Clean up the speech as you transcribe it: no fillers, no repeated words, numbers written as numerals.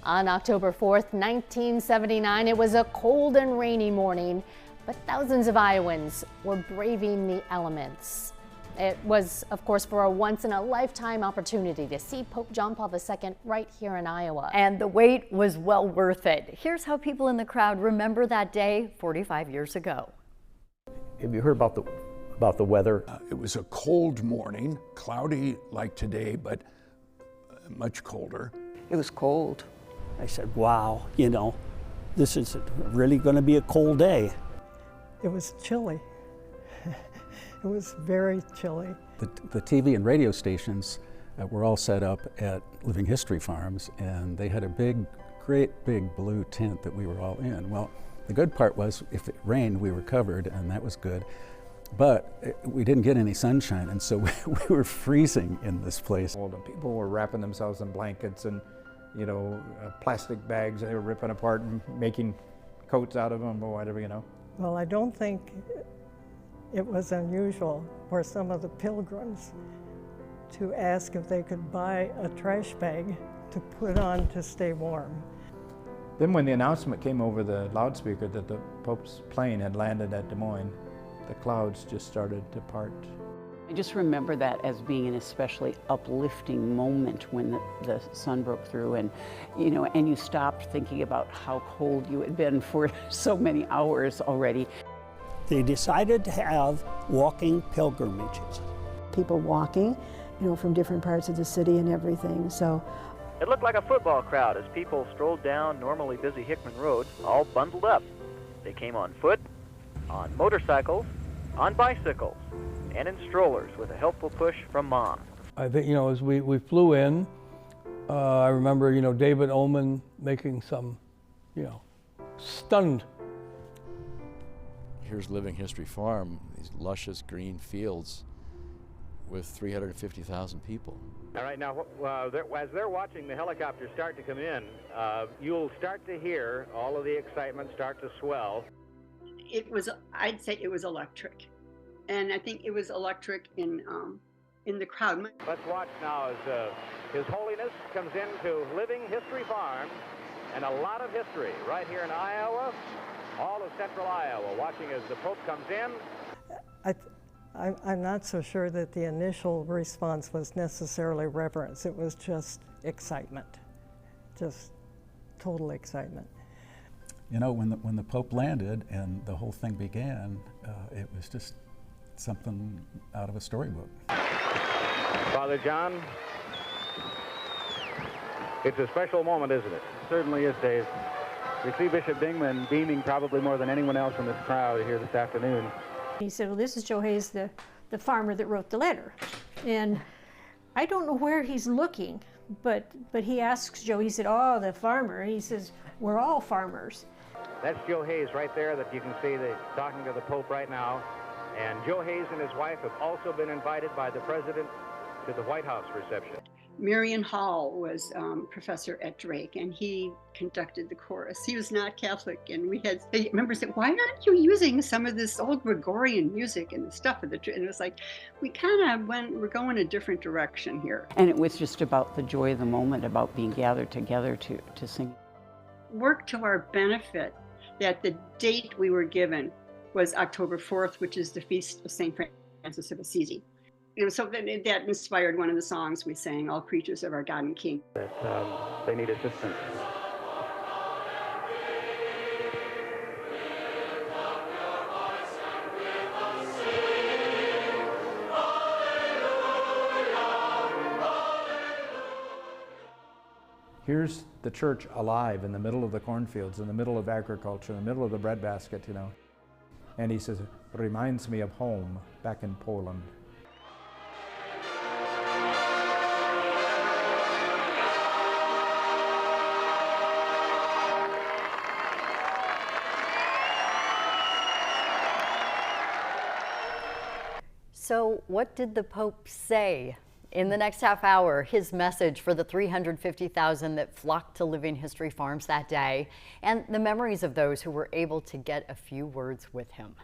On October 4th, 1979, it was a cold and rainy morning, but thousands of Iowans were braving the elements. It was, of course, for a once-in-a-lifetime opportunity to see Pope John Paul II right here in Iowa. And the wait was well worth it. Here's how people in the crowd remember that day 45 years ago. Have you heard about the weather? It was a cold morning, cloudy like today, but much colder. It was cold. I said, wow, you know, this is really going to be a cold day. It was chilly. It was very chilly. The TV and radio stations were all set up at Living History Farms, and they had a great big blue tent that we were all in. Well, the good part was if it rained, we were covered, and that was good. But we didn't get any sunshine, and so we were freezing in this place. Well, the people were wrapping themselves in blankets and, you know, plastic bags they were ripping apart and making coats out of them or whatever, you know. Well, I don't think it was unusual for some of the pilgrims to ask if they could buy a trash bag to put on to stay warm. Then when the announcement came over the loudspeaker that the Pope's plane had landed at Des Moines, the clouds just started to part. I just remember that as being an especially uplifting moment when the sun broke through, and and you stopped thinking about how cold you had been for so many hours already. They decided to have walking pilgrimages. People walking, from different parts of the city and everything. So it looked like a football crowd as people strolled down normally busy Hickman Road, all bundled up. They came on foot, on motorcycles, on bicycles, and in strollers with a helpful push from Mom. I think, as we flew in, I remember, David Ullman making some, stunned. Here's Living History Farm, these luscious green fields with 350,000 people. All right, now, as they're watching the helicopters start to come in, you'll start to hear all of the excitement start to swell. I'd say it was electric. And I think it was electric in the crowd. Let's watch now as His Holiness comes into Living History Farm, and a lot of history right here in Iowa, all of central Iowa, watching as the Pope comes in. I'm not so sure that the initial response was necessarily reverence. It was just excitement, just total excitement. When the Pope landed and the whole thing began, it was just something out of a storybook. Father John, it's a special moment, isn't it? It certainly is, Dave. We see Bishop Dingman beaming probably more than anyone else in this crowd here this afternoon. He said, well, this is Joe Hayes, the farmer that wrote the letter. And I don't know where he's looking, but he asks Joe, he said, oh, the farmer. He says, we're all farmers. That's Joe Hayes right there that you can see talking to the Pope right now. And Joe Hayes and his wife have also been invited by the President to the White House reception. Marion Hall was professor at Drake, and he conducted the chorus. He was not Catholic, and we had members said, why aren't you using some of this old Gregorian music and the stuff of the, and it was like, we're going a different direction here. And it was just about the joy of the moment, about being gathered together to sing. Work to our benefit that the date we were given was October 4th, which is the feast of St. Francis of Assisi. So that inspired one of the songs we sang, All Creatures of Our God and King. That they need assistance. Here's the church alive in the middle of the cornfields, in the middle of agriculture, in the middle of the breadbasket, And he says, it reminds me of home back in Poland. So what did the Pope say? In the next half hour, his message for the 350,000 that flocked to Living History Farms that day, and the memories of those who were able to get a few words with him.